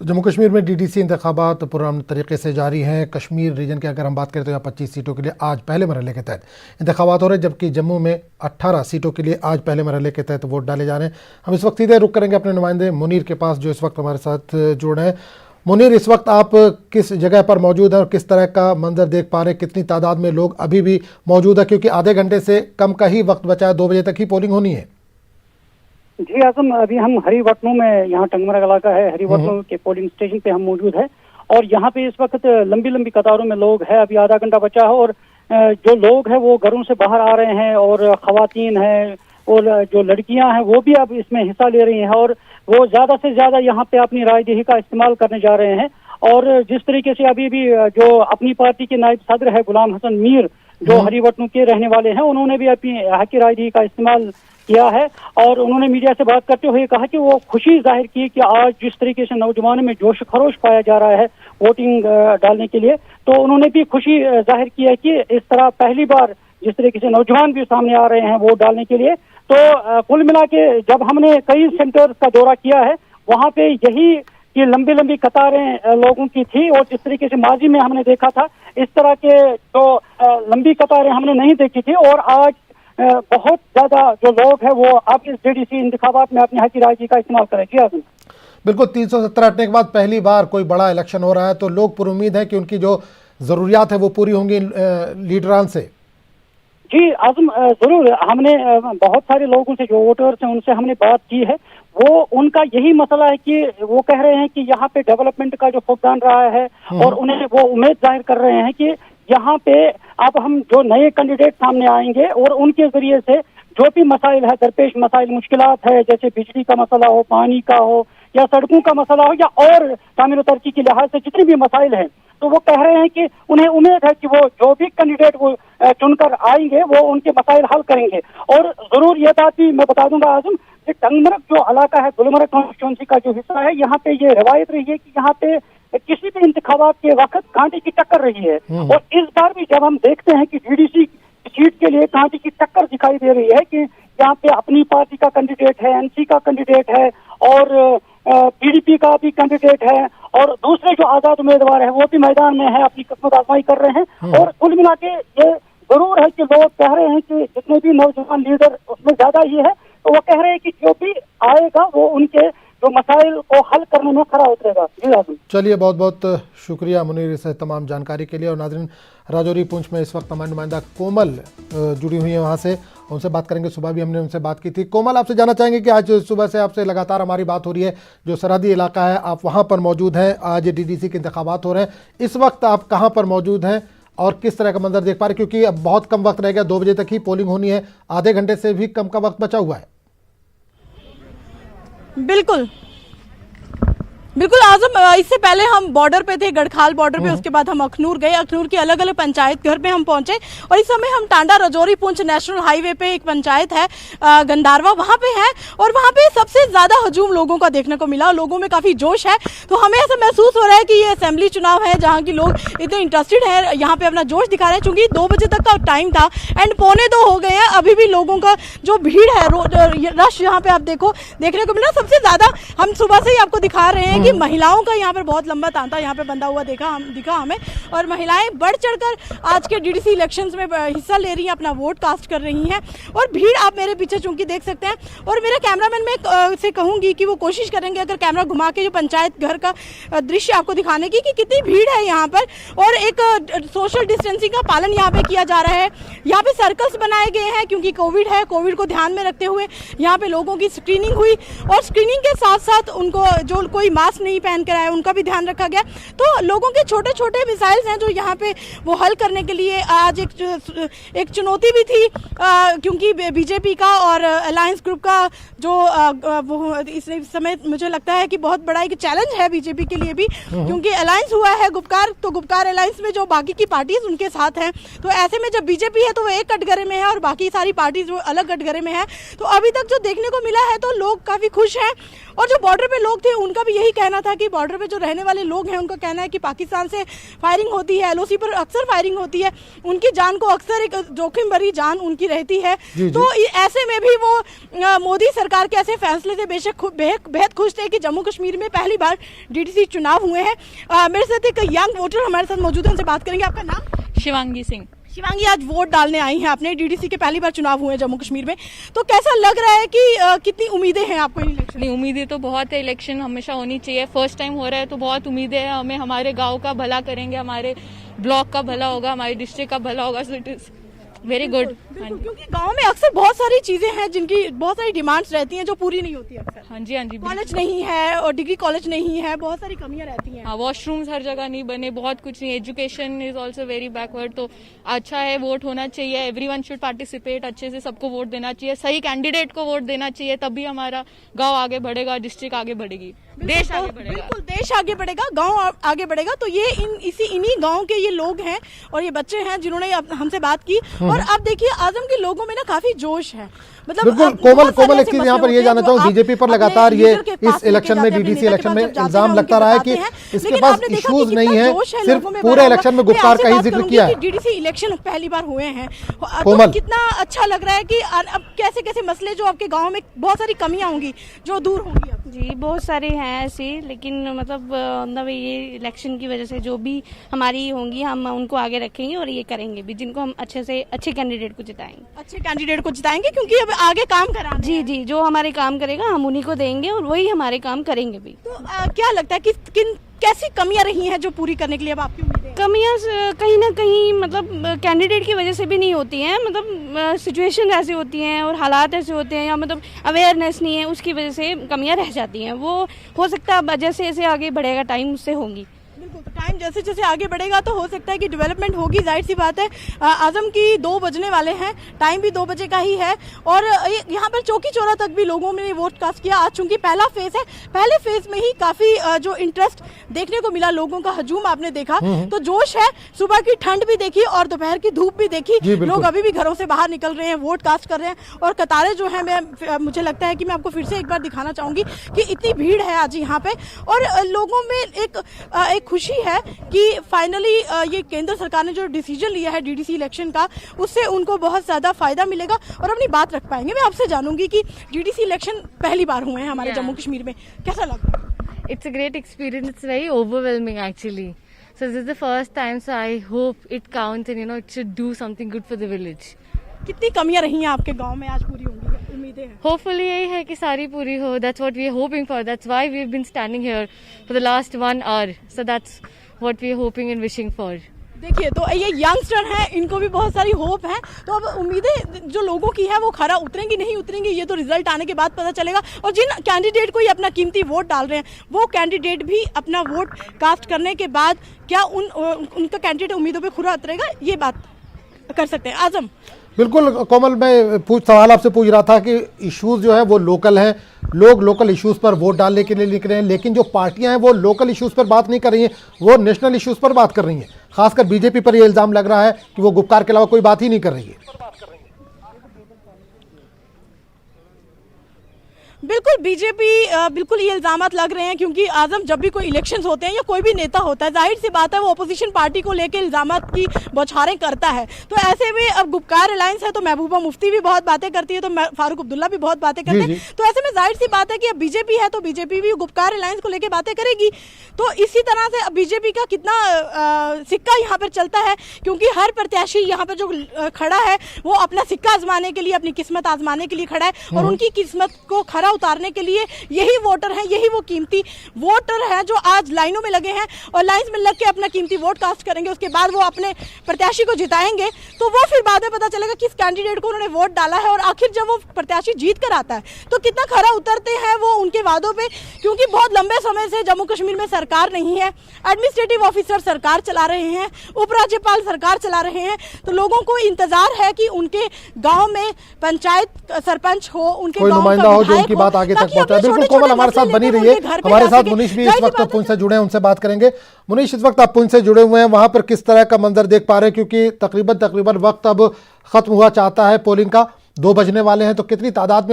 तो जम्मू कश्मीर में डीडीसी इंतखाबात पुरअमन तरीके से जारी हैं। कश्मीर रीजन की अगर हम बात करें तो यहाँ 25 सीटों के लिए आज पहले मरहले के तहत इंतखाबात हो रहे हैं, जबकि जम्मू में 18 सीटों के लिए आज पहले मरहले के तहत वोट डाले जा रहे हैं। हम इस वक्त सीधे रुक करेंगे अपने नुमाइंदे मुनीर के पास, जो इस वक्त हमारे साथ जुड़ रहे हैं। मुनीर, इस वक्त आप किस जगह पर मौजूद हैं और किस तरह का मंजर देख पा रहे हैं? कितनी तादाद में लोग अभी भी मौजूद है, क्योंकि आधे घंटे से कम का ही वक्त बचा है, 2 बजे तक ही पोलिंग होनी है। जी आजम, अभी हम हरिवटनू में, यहाँ टंगमरग इलाका है, हरिवटनू के पोलिंग स्टेशन पे हम मौजूद है और यहाँ पे इस वक्त लंबी लंबी कतारों में लोग हैं। अभी आधा घंटा बचा है और जो लोग हैं वो घरों से बाहर आ रहे हैं और खवातीन हैं और जो लड़कियां हैं वो भी अब इसमें हिस्सा ले रही हैं और वो ज्यादा से ज्यादा यहाँ पे अपनी रायदही का इस्तेमाल करने जा रहे हैं। और जिस तरीके से अभी भी जो अपनी पार्टी के नायब सदर है गुलाम हसन मीर, जो हरिवटनू के रहने वाले हैं, उन्होंने भी अपनी हक की रायदही का इस्तेमाल किया है और उन्होंने मीडिया से बात करते हुए कहा कि वो खुशी जाहिर की कि आज जिस तरीके से नौजवानों में जोश खरोश पाया जा रहा है वोटिंग डालने के लिए, तो उन्होंने भी खुशी जाहिर की है कि इस तरह पहली बार जिस तरीके से नौजवान भी सामने आ रहे हैं वोट डालने के लिए। तो कुल मिला के जब हमने कई सेंटर्स का दौरा किया है, वहाँ पे यही कि लंबी लंबी कतारें लोगों की थी और जिस तरीके से माजी में हमने देखा था इस तरह के जो लंबी कतारें हमने नहीं देखी थी। और आज बहुत ज्यादा जो लोग हैं वो अब इस डीडीसी इंतखाबात में अपनी हक की रायदही का इस्तेमाल करेंगे। बिल्कुल, 370 हटने के बाद पहली बार कोई बड़ा इलेक्शन हो रहा है, तो लोग पुरुम्मीद है कि उनकी जो जरूरियात है वो पूरी होंगी लीडरान से। जी आजम, जरूर हमने बहुत सारे लोगों से जो वोटर्स हैं उनसे हमने बात की है, वो उनका यही मसला है कि वो कह रहे हैं कि यहाँ पे डेवलपमेंट का जो फुकदान रहा है और उन्हें वो उम्मीद जाहिर कर रहे हैं कि यहाँ पे अब हम जो नए कैंडिडेट सामने आएंगे और उनके जरिए से जो भी मसाइल है, दरपेश मसाइल मुश्किलात है, जैसे बिजली का मसला हो, पानी का हो या सड़कों का मसला हो या और तामीर तरक्की के लिहाज से जितने भी मसाइल हैं, तो वो कह रहे हैं कि उन्हें उम्मीद है कि वो जो भी कैंडिडेट वो चुनकर आएंगे वो उनके मसाइल हल करेंगे। और जरूर ये बात भी मैं बता दूंगा आजम कि टंगमरग जो इलाका है, गुलमर्ग कॉन्स्टिट्यूंसी का जो हिस्सा है, यहाँ पे ये रवायत रही है कि यहाँ पे किसी भी इंतखाबात के वक्त कांटे की टक्कर रही है। और इस बार भी जब हम देखते हैं कि डीडीसी सीट के लिए कांटे की टक्कर दिखाई दे रही है कि यहाँ पे अपनी पार्टी का कैंडिडेट है, एनसी का कैंडिडेट है और पीडीपी का भी कैंडिडेट है और दूसरे जो आजाद उम्मीदवार है वो भी मैदान में है, अपनी किस्मत आजमाई कर रहे हैं। और कुल मिला के ये जरूर है कि लोग कह रहे हैं कि जितने भी नौजवान लीडर उसमें ज्यादा ही है, तो वो कह रहे हैं कि जो भी आएगा वो उनके जो मसाइल को हल करने में खरा उतरेगा। जी आजम, चलिए, बहुत बहुत शुक्रिया मुनीर इस तमाम जानकारी के लिए। और नाज़रीन, राजौरी पुंछ में इस वक्त हमारी नुमाइंदा कोमल जुड़ी हुई है, वहाँ से उनसे बात करेंगे। सुबह भी हमने उनसे बात की थी। कोमल, आपसे जानना चाहेंगे कि आज सुबह से आपसे लगातार हमारी बात हो रही है, जो सरहदी इलाका है आप वहाँ पर मौजूद हैं, आज डीडीसी के इंतखाबात हो रहे हैं, इस वक्त आप कहाँ पर मौजूद हैं और किस तरह का मंजर देख पा रहे हैं? क्योंकि अब बहुत कम वक्त रह गया, 2 बजे तक ही पोलिंग होनी है, आधे घंटे से भी कम का वक्त बचा हुआ है। बिल्कुल बिल्कुल आजम, इससे पहले हम बॉर्डर पे थे, गढ़खाल बॉर्डर पे, उसके बाद हम अखनूर गए, अखनूर की अलग अलग पंचायत घर पे हम पहुंचे और इस समय हम टांडा राजौरी पुंछ नेशनल हाईवे पे एक पंचायत है गंदारवा, वहां पे है और वहां पे सबसे ज्यादा हजूम लोगों का देखने को मिला। लोगों में काफी जोश है, तो हमें ऐसा महसूस हो रहा है कि ये असेंबली चुनाव है जहाँ की लोग इतने इंटरेस्टेड है, यहाँ पे अपना जोश दिखा रहे हैं। चूंकि 2 बजे तक का टाइम था एंड 1:45 हो गए हैं, अभी भी लोगों का जो भीड़ है, रश यहाँ पे आप देखो देखने को मिला। सबसे ज्यादा हम सुबह से ही आपको दिखा रहे हैं कि महिलाओं का यहाँ पर बहुत लंबा तांता यहाँ पे बंधा हुआ दिखा हमें और महिलाएं बढ़ चढ़कर आज के डीडीसी इलेक्शंस में हिस्सा ले रही हैं, अपना वोट कास्ट कर रही हैं। और भीड़ आप मेरे पीछे चूंकि देख सकते हैं और मेरे कैमरामैन में से कहूंगी कि वो कोशिश करेंगे अगर कैमरा घुमा के जो पंचायत घर का दृश्य आपको दिखाने की कि कितनी भीड़ है यहाँ पर। और एक सोशल डिस्टेंसिंग का पालन यहाँ पे किया जा रहा है। यहाँ पे सर्कल्स बनाए गए हैं क्योंकि कोविड है, कोविड को ध्यान में रखते हुए यहाँ पे लोगों की स्क्रीनिंग हुई और स्क्रीनिंग के साथ साथ उनको जो कोई मास्क नहीं पहन कर आए उनका भी ध्यान रखा गया। तो लोगों के छोटे छोटे मिसाइल्स हैं जो यहाँ पे वो हल करने के लिए आज एक चुनौती भी थी क्योंकि बीजेपी का और अलायंस ग्रुप का जो वो इस समय मुझे लगता है कि बहुत बड़ा एक चैलेंज है बीजेपी के लिए भी, क्योंकि अलायंस हुआ है गुपकार, तो गुपकार अलायंस में जो बाकी की पार्टीज उनके साथ हैं, तो ऐसे में जब बीजेपी है तो वो एक कटघरे में है और बाकी सारी पार्टीज वो अलग कटघरे में है। तो अभी तक जो देखने को मिला है तो लोग काफी खुश हैं और जो बॉर्डर पे लोग थे उनका भी यही कहना कहना था कि बॉर्डर पे जो रहने वाले लोग हैं उनका कहना है कि पाकिस्तान से फायरिंग होती है, एलओसी पर अक्सर फायरिंग होती है, उनकी जान को अक्सर एक जोखिम भरी जान उनकी रहती है। तो ऐसे में भी वो मोदी सरकार के ऐसे फैसले से बेशक बेहद खुश थे कि जम्मू कश्मीर में पहली बार डीडीसी चुनाव हुए हैं। मेरे साथ एक यंग वोटर हमारे साथ मौजूद है, उनसे बात करेंगे। आपका नाम? शिवांगी सिंह। शिवांगी, आज वोट डालने आई हैं आपने, डीडीसी के पहली बार चुनाव हुए हैं जम्मू कश्मीर में, तो कैसा लग रहा है कि कितनी उम्मीदें हैं आपको इन इलेक्शन? नहीं, उम्मीदें तो बहुत है, इलेक्शन हमेशा होनी चाहिए, फर्स्ट टाइम हो रहा है तो बहुत उम्मीदें हैं हमें, हमारे गांव का भला करेंगे, हमारे ब्लॉक का भला होगा, हमारे डिस्ट्रिक्ट का भला होगा, so it is very good. क्योंकि गांव में अक्सर बहुत सारी चीजें हैं जिनकी बहुत सारी डिमांड्स रहती हैं जो पूरी नहीं होती अक्सर। हाँ जी, हाँ जी। कॉलेज नहीं है और डिग्री कॉलेज नहीं है, बहुत सारी कमियां रहती हैं। हाँ, वॉशरूम्स हर जगह नहीं बने, बहुत कुछ नहीं, education is also very backward. तो अच्छा है, वोट होना चाहिए, एवरीवन शुड पार्टिसिपेट, अच्छे से सबको वोट देना चाहिए, सही कैंडिडेट को वोट देना चाहिए, तभी हमारा गाँव आगे बढ़ेगा, डिस्ट्रिक्ट आगे बढ़ेगी, देश आगे बढ़ेगा। बिल्कुल, देश आगे बढ़ेगा, गांव आगे बढ़ेगा। तो ये इन्हीं गांव के ये लोग हैं और ये बच्चे हैं जिन्होंने हमसे बात की। और अब देखिए आजम के लोगों में ना काफी जोश है, मतलब बिल्कुल। कोमल एक चीज यहाँ पर ये जानना चाहूँ, बीजेपी पर लगातार ये इस इलेक्शन में, डीडीसी इलेक्शन में इल्जाम लगता रहा है कि इसके पास इश्यूज नहीं है, सिर्फ पूरे इलेक्शन में गुप्कार का ही जिक्र किया है। डीडीसी इलेक्शन पहली बार हुए हैं, कोमल, तो कितना अच्छा लग रहा है कि अब कैसे कैसे मसले जो आपके गाँव में बहुत सारी कमियां होंगी जो दूर होंगी। जी, बहुत सारे हैं ऐसे, लेकिन मतलब ये इलेक्शन की वजह से जो भी हमारी होंगी हम उनको आगे रखेंगे और ये करेंगे भी, जिनको हम अच्छे कैंडिडेट को जिताएंगे। अच्छे कैंडिडेट को जिताएंगे क्योंकि अब आगे काम कराना। जी जी, जो हमारे काम करेगा हम उन्हीं को देंगे और वही हमारे काम करेंगे भी। तो क्या लगता है कि कैसी कमियां रही हैं जो पूरी करने के लिए अब आपकी उम्मीदें हैं? कमियां कहीं ना कहीं मतलब कैंडिडेट की वजह से भी नहीं होती हैं, मतलब सिचुएशन ऐसी होती हैं और हालात ऐसे होते हैं, या मतलब अवेयरनेस नहीं है, उसकी वजह से कमियां रह जाती हैं। वो हो सकता है जैसे जैसे आगे बढ़ेगा टाइम उससे होंगी। बिल्कुल, तो टाइम जैसे जैसे आगे बढ़ेगा तो हो सकता है कि डेवलपमेंट होगी, जाहिर सी बात है। आजम की 2 बजने वाले हैं, टाइम भी 2 बजे का ही है और यहाँ पर चौकी चौरा तक भी लोगों ने वोट कास्ट किया। आज चूंकि पहला फेज है, पहले फेज में ही काफी जो इंटरेस्ट देखने को मिला, लोगों का हजूम आपने देखा, तो जोश है। सुबह की ठंड भी देखी और दोपहर की धूप भी देखी, लोग अभी भी घरों से बाहर निकल रहे हैं, वोट कास्ट कर रहे हैं और कतारें जो है, मुझे लगता है कि मैं आपको फिर से एक बार दिखाना चाहूंगी कि इतनी भीड़ है आज यहाँ पे। और लोगों में एक खुशी है कि फाइनली ये केंद्र सरकार ने जो डिसीजन लिया है डीडीसी इलेक्शन का, उससे उनको बहुत ज्यादा फायदा मिलेगा और अपनी बात रख पाएंगे। मैं आपसे जानूंगी कि डीडीसी इलेक्शन पहली बार हुए हैं हमारे जम्मू कश्मीर में, कैसा लगा? It's a great experience. It's very overwhelming actually. So this is the first time, so I hope it counts and it should do something good for the village. कितनी कमियां रही हैं आपके गांव में, आज पूरी होंगी उम्मीदें हैं? Hopefully यही है कि सारी पूरी हो. That's what we are hoping for. That's why we've been standing here for the last 1 hour. So that's what we are hoping and wishing for. देखिए, तो ये यंगस्टर हैं, इनको भी बहुत सारी होप है। तो अब उम्मीदें जो लोगों की है वो खरा उतरेंगी नहीं उतरेंगी, ये तो रिजल्ट आने के बाद पता चलेगा। और जिन कैंडिडेट को ये अपना कीमती वोट डाल रहे हैं, वो कैंडिडेट भी अपना वोट कास्ट करने के बाद क्या उनका कैंडिडेट उम्मीदों पे खरा उतरेगा, ये बात कर सकते हैं। आजम, बिल्कुल कोमल, मैं सवाल आपसे पूछ रहा था कि इश्यूज जो है वो लोकल हैं, लोग लोकल इश्यूज पर वोट डालने के लिए निकले हैं, लेकिन जो पार्टियां हैं वो लोकल इश्यूज पर बात नहीं कर रही हैं, वो नेशनल इश्यूज पर बात कर रही हैं। खासकर बीजेपी पर यह इल्जाम लग रहा है कि वो गुप्कार के अलावा कोई बात ही नहीं कर रही है। बिल्कुल, बीजेपी बिल्कुल ये इल्जामात लग रहे हैं क्योंकि आजम जब भी कोई इलेक्शंस होते हैं या कोई भी नेता होता है, जाहिर सी बात है वो अपोजिशन पार्टी को लेकर इल्जामात की बौछारें करता है। तो ऐसे में अब गुप्कार अलायंस है तो महबूबा मुफ्ती भी बहुत बातें करती है, तो फारूक अब्दुल्ला भी बहुत बातें करते हैं। तो ऐसे में जाहिर सी बात है कि अब बीजेपी है तो बीजेपी भी गुप्कार अलायंस को लेकर बातें करेगी। तो इसी तरह से अब बीजेपी का कितना सिक्का यहाँ पर चलता है, क्योंकि हर प्रत्याशी यहाँ पर जो खड़ा है वो अपना सिक्का आजमाने के लिए, अपनी किस्मत आजमाने के लिए खड़ा है और उनकी किस्मत को खरा उतारने के लिए यही वोटर हैं, यही वो कीमती वोटर हैं जो आज लाइनों में लगे हैं और लाइंस में लग के अपना कीमती वोट कास्ट करेंगे। उसके बाद वो अपने प्रत्याशी को जिताएंगे, तो वो फिर बाद में पता चलेगा किस कैंडिडेट को उन्होंने वोट डाला है। और आखिर जब वो प्रत्याशी जीत कर आता है तो कितना खरा उतरते हैं वो उनके वादों पे, क्योंकि बहुत लंबे समय से जम्मू कश्मीर में सरकार नहीं है, एडमिनिस्ट्रेटिव ऑफिसर सरकार चला रहे हैं, उपराज्यपाल सरकार चला रहे हैं। तो लोगों को इंतजार है कि उनके गाँव में पंचायत सरपंच हो, उनके कोई नुमाइंदा हो जो उनकी बात आगे तक पहुंचाए। बिल्कुल कोमल, हमारे साथ बनी रही है। हमारे साथ मुनीश भी इस वक्त पुंछ से जुड़े हैं, उनसे बात करेंगे। मुनीश, इस वक्त आप पुंछ से जुड़े हुए हैं, वहां पर किस तरह का मंजर देख पा रहे हैं, क्योंकि तकरीबन वक्त अब खत्म हुआ चाहता है पोलिंग का, 2 बजने वाले हैं, तो कितनी तादाद में